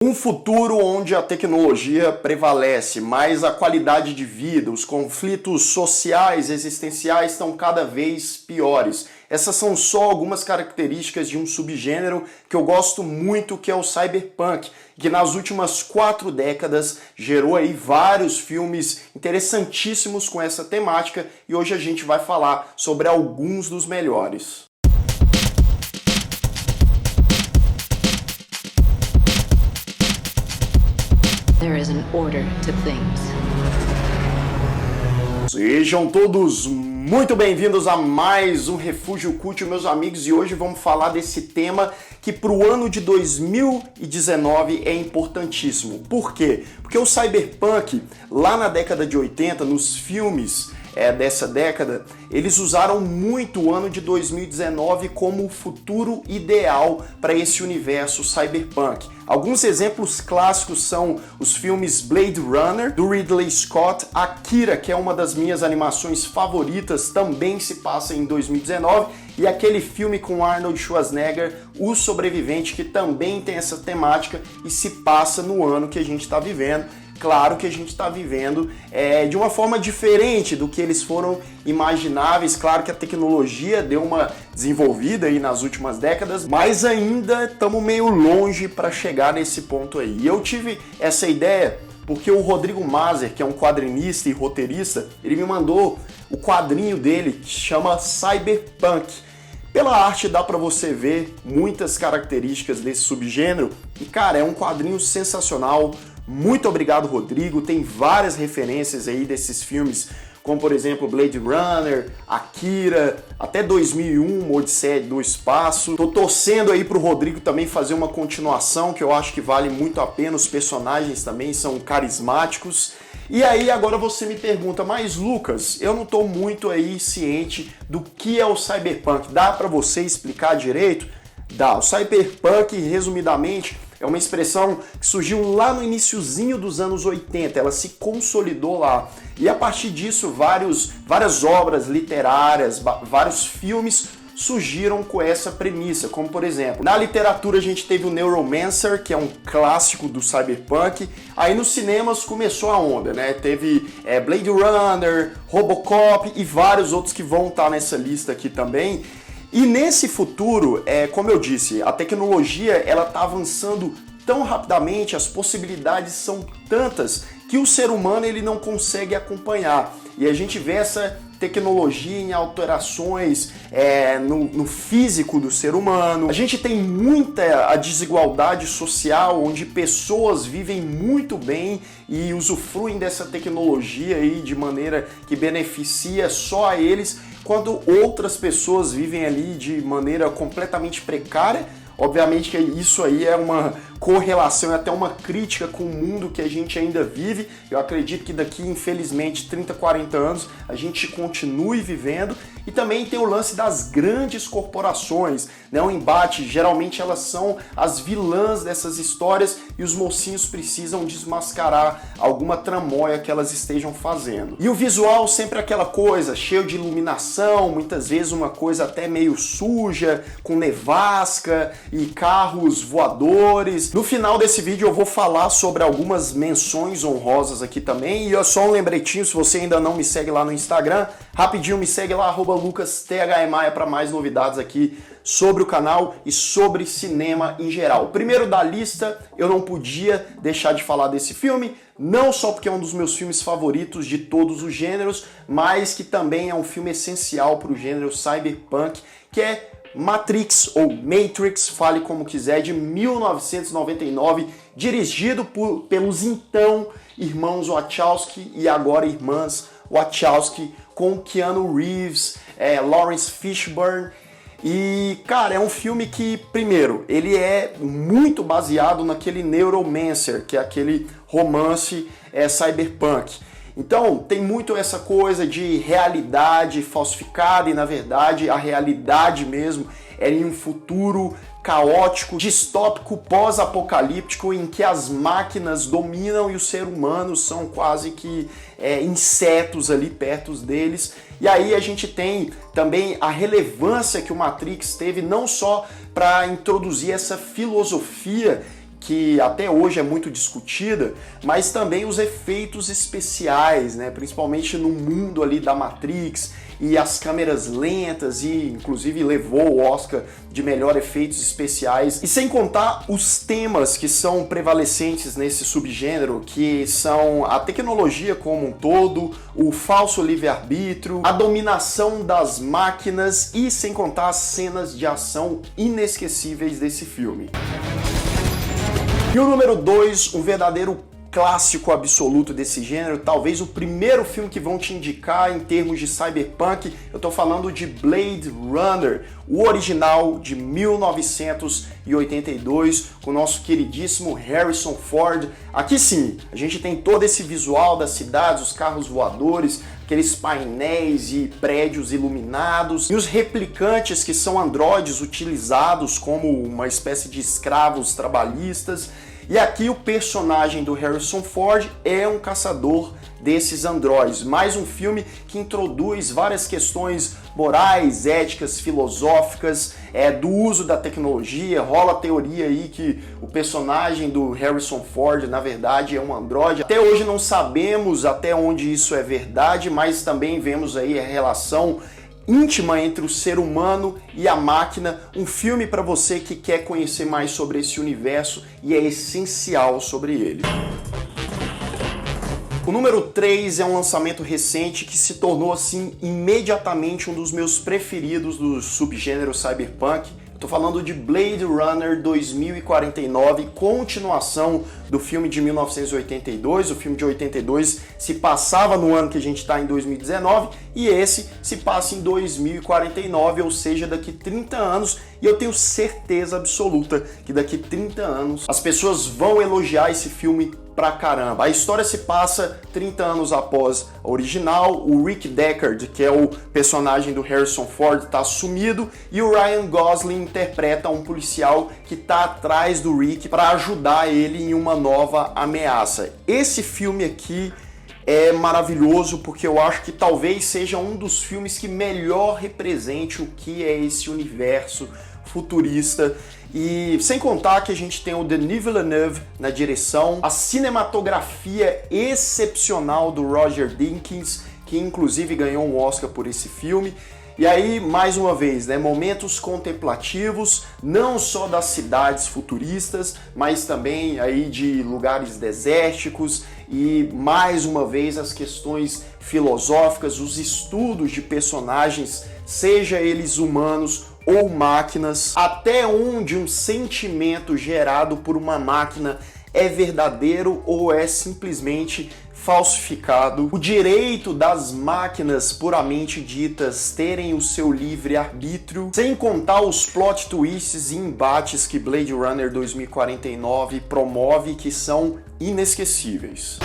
Um futuro onde a tecnologia prevalece, mas a qualidade de vida, os conflitos sociais, existenciais estão cada vez piores. Essas são só algumas características de um subgênero que eu gosto muito, que é o cyberpunk, que nas últimas 4 décadas gerou aí vários filmes interessantíssimos com essa temática e hoje a gente vai falar sobre alguns dos melhores. There is an order to things. Sejam todos muito bem-vindos a mais um Refúgio Cult, meus amigos, e hoje vamos falar desse tema que para o ano de 2019 é importantíssimo. Por quê? Porque o cyberpunk, lá na década de 80, nos filmes dessa década, eles usaram muito o ano de 2019 como o futuro ideal para esse universo cyberpunk. Alguns exemplos clássicos são os filmes Blade Runner, do Ridley Scott, Akira, que é uma das minhas animações favoritas, também se passa em 2019, e aquele filme com Arnold Schwarzenegger, O Sobrevivente, que também tem essa temática e se passa no ano que a gente está vivendo. Claro que a gente está vivendo de uma forma diferente do que eles foram imagináveis. Claro que a tecnologia deu uma desenvolvida aí nas últimas décadas, mas ainda estamos meio longe para chegar nesse ponto aí. E eu tive essa ideia porque o Rodrigo Mazer, que é um quadrinista e roteirista, ele me mandou o quadrinho dele que chama Cyberpunk. Pela arte dá para você ver muitas características desse subgênero e, cara, é um quadrinho sensacional. Muito obrigado, Rodrigo. Tem várias referências aí desses filmes, como por exemplo Blade Runner, Akira, até 2001, Odisseia do Espaço. Tô torcendo aí pro Rodrigo também fazer uma continuação, que eu acho que vale muito a pena. Os personagens também são carismáticos. E aí agora você me pergunta, mas Lucas, eu não tô muito aí ciente do que é o cyberpunk. Dá para você explicar direito? Dá. O cyberpunk, resumidamente, é uma expressão que surgiu lá no iniciozinho dos anos 80, ela se consolidou lá. E a partir disso, várias obras literárias, vários filmes surgiram com essa premissa, como por exemplo, na literatura a gente teve o Neuromancer, que é um clássico do cyberpunk. Aí nos cinemas começou a onda, né? Teve Blade Runner, Robocop e vários outros que vão estar nessa lista aqui também. E nesse futuro, como eu disse, a tecnologia ela está avançando tão rapidamente, as possibilidades são tantas que o ser humano ele não consegue acompanhar. E a gente vê essa tecnologia em alterações no físico do ser humano. A gente tem muita a desigualdade social, onde pessoas vivem muito bem e usufruem dessa tecnologia aí de maneira que beneficia só a eles, quando outras pessoas vivem ali de maneira completamente precária. Obviamente que isso aí é uma correlação e até uma crítica com o mundo que a gente ainda vive. Eu acredito que daqui, infelizmente, 30, 40 anos, a gente continue vivendo. E também tem o lance das grandes corporações, né? O embate, geralmente elas são as vilãs dessas histórias e os mocinhos precisam desmascarar alguma tramóia que elas estejam fazendo. E o visual sempre aquela coisa, cheio de iluminação, muitas vezes uma coisa até meio suja, com nevasca e carros voadores. No final desse vídeo eu vou falar sobre algumas menções honrosas aqui também. E só um lembretinho, se você ainda não me segue lá no Instagram, rapidinho me segue lá, @LucasTHMaia, para mais novidades aqui sobre o canal e sobre cinema em geral. O primeiro da lista, eu não podia deixar de falar desse filme, não só porque é um dos meus filmes favoritos de todos os gêneros, mas que também é um filme essencial para o gênero cyberpunk, que é Matrix, ou Matrix, fale como quiser, de 1999, dirigido pelos então irmãos Wachowski e agora irmãs Wachowski, com Keanu Reeves, Lawrence Fishburne. E, cara, é um filme que, primeiro, ele é muito baseado naquele Neuromancer, que é aquele romance cyberpunk. Então, tem muito essa coisa de realidade falsificada e, na verdade, a realidade mesmo é em um futuro caótico, distópico, pós-apocalíptico, em que as máquinas dominam e os seres humanos são quase que insetos ali perto deles. E aí a gente tem também a relevância que o Matrix teve não só para introduzir essa filosofia que até hoje é muito discutida, mas também os efeitos especiais, né? Principalmente no mundo ali da Matrix e as câmeras lentas, e inclusive levou o Oscar de melhor efeitos especiais, e sem contar os temas que são prevalecentes nesse subgênero, que são a tecnologia como um todo, o falso livre-arbítrio, a dominação das máquinas e sem contar as cenas de ação inesquecíveis desse filme. E o número 2, um verdadeiro clássico absoluto desse gênero, talvez o primeiro filme que vão te indicar em termos de cyberpunk. Eu tô falando de Blade Runner, o original de 1982, com o nosso queridíssimo Harrison Ford. Aqui sim, a gente tem todo esse visual das cidades, os carros voadores, aqueles painéis e prédios iluminados, e os replicantes, que são androides utilizados como uma espécie de escravos trabalhistas. E aqui o personagem do Harrison Ford é um caçador desses androides. Mais um filme que introduz várias questões morais, éticas, filosóficas, do uso da tecnologia. Rola a teoria aí que o personagem do Harrison Ford, na verdade, é um androide. Até hoje não sabemos até onde isso é verdade, mas também vemos aí a relação íntima entre o ser humano e a máquina. Um filme para você que quer conhecer mais sobre esse universo e é essencial sobre ele. O número 3 é um lançamento recente que se tornou assim imediatamente um dos meus preferidos do subgênero cyberpunk. Estou falando de Blade Runner 2049, continuação do filme de 1982. O filme de 82 se passava no ano que a gente está em 2019 e esse se passa em 2049, ou seja, daqui 30 anos. E eu tenho certeza absoluta que daqui 30 anos as pessoas vão elogiar esse filme pra caramba. A história se passa 30 anos após a original. O Rick Deckard, que é o personagem do Harrison Ford, tá sumido, e o Ryan Gosling interpreta um policial que tá atrás do Rick para ajudar ele em uma nova ameaça. Esse filme aqui é maravilhoso porque eu acho que talvez seja um dos filmes que melhor represente o que é esse universo futurista. E sem contar que a gente tem o Denis Villeneuve na direção, a cinematografia excepcional do Roger Deakins, que inclusive ganhou um Oscar por esse filme. E aí, mais uma vez, né, momentos contemplativos, não só das cidades futuristas, mas também aí de lugares desérticos, e mais uma vez as questões filosóficas, os estudos de personagens, seja eles humanos ou máquinas, até onde um sentimento gerado por uma máquina é verdadeiro ou é simplesmente falsificado. O direito das máquinas puramente ditas terem o seu livre-arbítrio, sem contar os plot twists e embates que Blade Runner 2049 promove, que são inesquecíveis.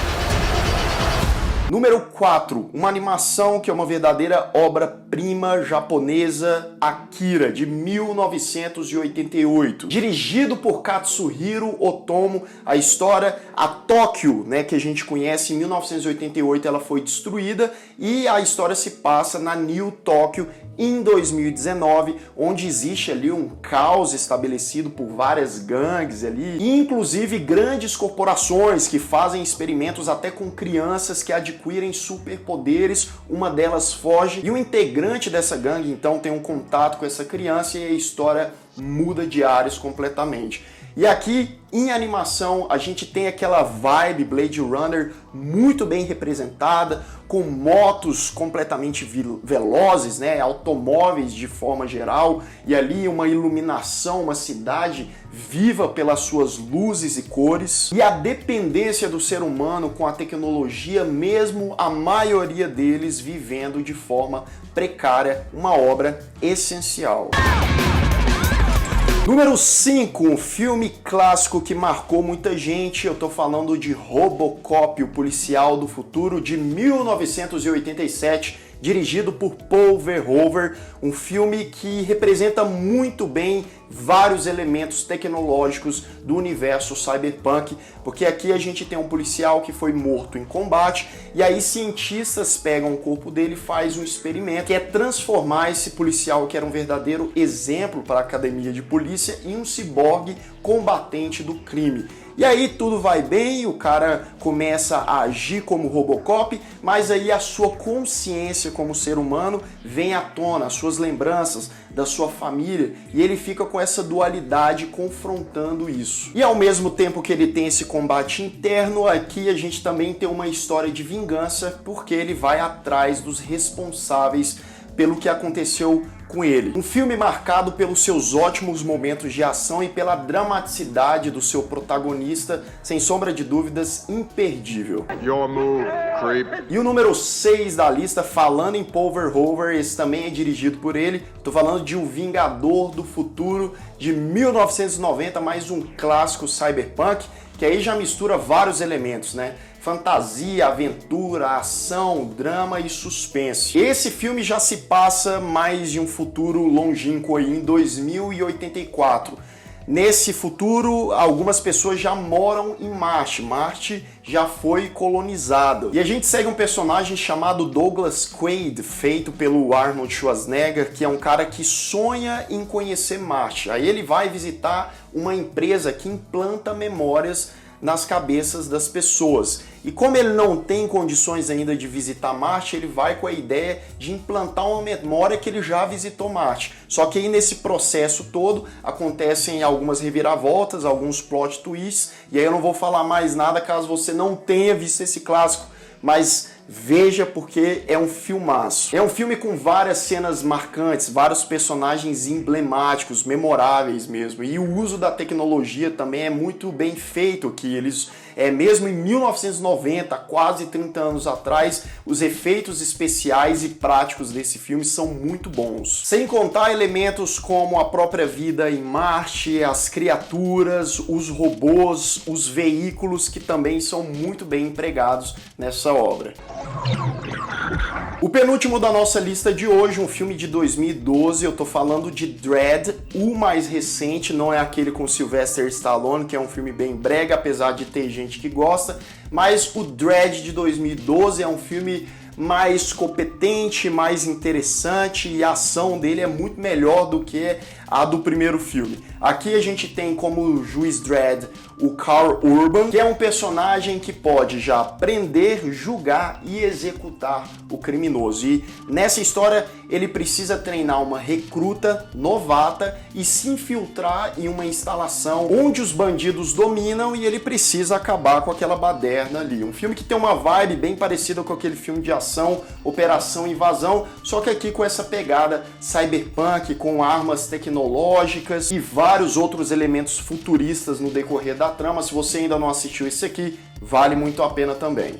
Número 4, uma animação que é uma verdadeira obra-prima japonesa, Akira, de 1988. Dirigido por Katsuhiro Otomo, a história, a Tóquio, né, que a gente conhece, em 1988 ela foi destruída, e a história se passa na New Tóquio em 2019, onde existe ali um caos estabelecido por várias gangues ali, e inclusive grandes corporações que fazem experimentos até com crianças que adquirem superpoderes. Uma delas foge e o integrante dessa gangue então tem um contato com essa criança e a história muda de áreas completamente. E aqui, em animação, a gente tem aquela vibe Blade Runner muito bem representada, com motos completamente velozes, né? Automóveis de forma geral, e ali uma iluminação, uma cidade viva pelas suas luzes e cores, e a dependência do ser humano com a tecnologia, mesmo a maioria deles vivendo de forma precária, uma obra essencial. Número 5, um filme clássico que marcou muita gente. Eu tô falando de Robocop, o policial do futuro, de 1987. dirigido por Paul Verhoeven, um filme que representa muito bem vários elementos tecnológicos do universo cyberpunk, porque aqui a gente tem um policial que foi morto em combate, e aí cientistas pegam o corpo dele e fazem um experimento, que é transformar esse policial, que era um verdadeiro exemplo para a academia de polícia, em um ciborgue combatente do crime. E aí tudo vai bem, o cara começa a agir como Robocop, mas aí a sua consciência como ser humano vem à tona, as suas lembranças da sua família, e ele fica com essa dualidade confrontando isso. E ao mesmo tempo que ele tem esse combate interno, aqui a gente também tem uma história de vingança, porque ele vai atrás dos responsáveis pelo que aconteceu com ele. Um filme marcado pelos seus ótimos momentos de ação e pela dramaticidade do seu protagonista, sem sombra de dúvidas, imperdível. Your move, creep. E o número 6 da lista, falando em Paul Verhoeven, esse também é dirigido por ele. Tô falando de O Vingador do Futuro, de 1990, mais um clássico cyberpunk, que aí já mistura vários elementos, né? Fantasia, aventura, ação, drama e suspense. Esse filme já se passa mais de um futuro longínquo aí, em 2084. Nesse futuro, algumas pessoas já moram em Marte. Marte já foi colonizada. E a gente segue um personagem chamado Douglas Quaid, feito pelo Arnold Schwarzenegger, que é um cara que sonha em conhecer Marte. Aí ele vai visitar uma empresa que implanta memórias nas cabeças das pessoas. E como ele não tem condições ainda de visitar Marte, ele vai com a ideia de implantar uma memória que ele já visitou Marte. Só que aí nesse processo todo acontecem algumas reviravoltas, alguns plot twists, e aí eu não vou falar mais nada caso você não tenha visto esse clássico, mas veja porque é um filmaço. É um filme com várias cenas marcantes, vários personagens emblemáticos, memoráveis mesmo. E o uso da tecnologia também é muito bem feito aqui. Eles, mesmo em 1990, quase 30 anos atrás, os efeitos especiais e práticos desse filme são muito bons. Sem contar elementos como a própria vida em Marte, as criaturas, os robôs, os veículos, que também são muito bem empregados nessa obra. O penúltimo da nossa lista de hoje, um filme de 2012, eu tô falando de Dredd, o mais recente, não é aquele com Sylvester Stallone, que é um filme bem brega, apesar de ter gente que gosta, mas o Dredd de 2012 é um filme mais competente, mais interessante, e a ação dele é muito melhor do que a do primeiro filme. Aqui a gente tem como juiz Dredd o Karl Urban, que é um personagem que pode já prender, julgar e executar o criminoso. E nessa história ele precisa treinar uma recruta novata e se infiltrar em uma instalação onde os bandidos dominam, e ele precisa acabar com aquela baderna ali. Um filme que tem uma vibe bem parecida com aquele filme de ação, Operação Invasão, só que aqui com essa pegada cyberpunk, com armas tecnológicas e vários outros elementos futuristas no decorrer da trama. Se você ainda não assistiu esse aqui, vale muito a pena também.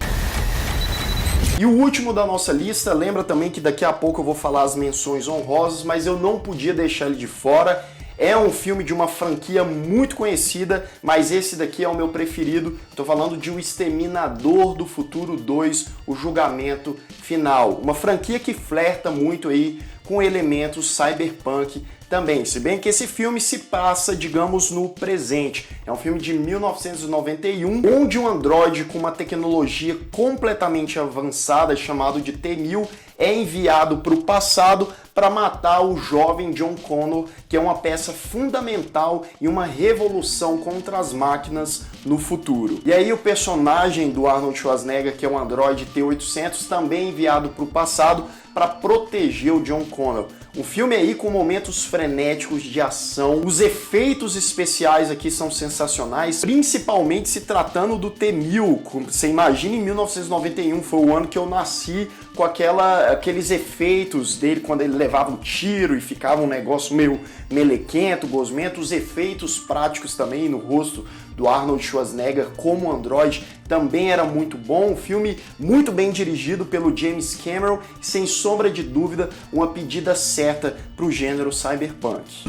E o último da nossa lista, lembra também que daqui a pouco eu vou falar as menções honrosas, mas eu não podia deixar ele de fora. É um filme de uma franquia muito conhecida, mas esse daqui é o meu preferido. Estou falando de O Exterminador do Futuro 2, O Julgamento Final. Uma franquia que flerta muito aí com elementos cyberpunk também, se bem que esse filme se passa, digamos, no presente. É um filme de 1991, onde um androide com uma tecnologia completamente avançada, chamado de T-1000, é enviado para o passado para matar o jovem John Connor, que é uma peça fundamental em uma revolução contra as máquinas no futuro. E aí o personagem do Arnold Schwarzenegger, que é um androide T-800, também enviado para o passado para proteger o John Connor. Um filme aí com momentos frenéticos de ação. Os efeitos especiais aqui são sensacionais, principalmente se tratando do T-1000. Você imagina, em 1991 foi o ano que eu nasci, com aqueles efeitos dele quando ele levava um tiro e ficava um negócio meio melequento, gosmento. Os efeitos práticos também no rosto do Arnold Schwarzenegger como androide também era muito bom. Um filme muito bem dirigido pelo James Cameron, sem sombra de dúvida, uma pedida certa para o gênero cyberpunk.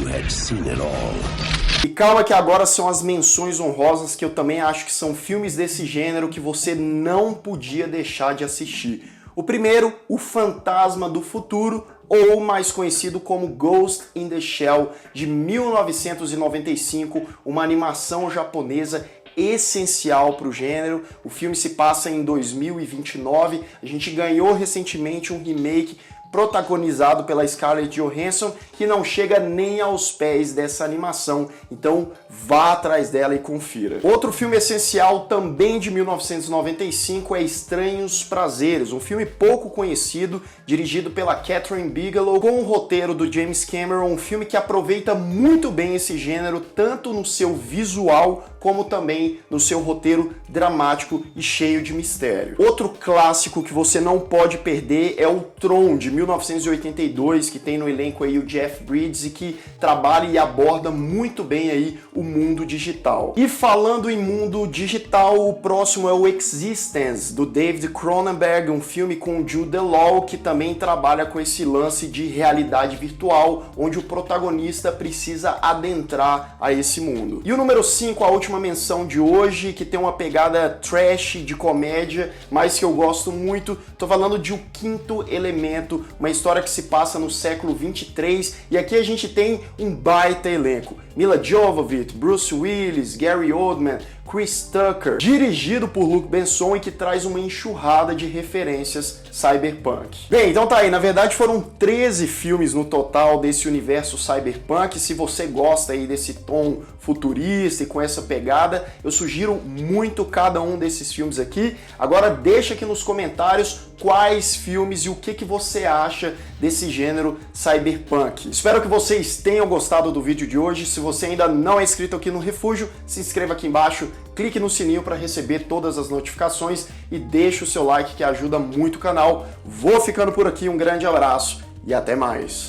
E calma que agora são as menções honrosas, que eu também acho que são filmes desse gênero que você não podia deixar de assistir. O primeiro, O Fantasma do Futuro, ou mais conhecido como Ghost in the Shell, de 1995, uma animação japonesa essencial para o gênero. O filme se passa em 2029, a gente ganhou recentemente um remake protagonizado pela Scarlett Johansson, que não chega nem aos pés dessa animação, então vá atrás dela e confira. Outro filme essencial, também de 1995, é Estranhos Prazeres, um filme pouco conhecido, dirigido pela Kathryn Bigelow, com o roteiro do James Cameron, um filme que aproveita muito bem esse gênero, tanto no seu visual, como também no seu roteiro dramático e cheio de mistério. Outro clássico que você não pode perder é o Tron, de 1982, que tem no elenco aí o Jeff Bridges e que trabalha e aborda muito bem aí o mundo digital. E falando em mundo digital, o próximo é o Existence, do David Cronenberg, um filme com o Jude Law, que também trabalha com esse lance de realidade virtual, onde o protagonista precisa adentrar a esse mundo. E o número 5, a última menção de hoje, que tem uma pegada trash de comédia, mas que eu gosto muito. Tô falando de O Quinto Elemento, uma história que se passa no século 23, e aqui a gente tem um baita elenco. Mila Jovovich, Bruce Willis, Gary Oldman, Chris Tucker, dirigido por Luc Besson e que traz uma enxurrada de referências cyberpunk. Bem, então tá aí, na verdade foram 13 filmes no total desse universo cyberpunk. Se você gosta aí desse tom futurista e com essa pegada, eu sugiro muito cada um desses filmes aqui. Agora deixa aqui nos comentários quais filmes e o que você acha desse gênero cyberpunk. Espero que vocês tenham gostado do vídeo de hoje. Se você ainda não é inscrito aqui no Refúgio, se inscreva aqui embaixo, clique no sininho para receber todas as notificações e deixe o seu like que ajuda muito o canal. Vou ficando por aqui, um grande abraço e até mais!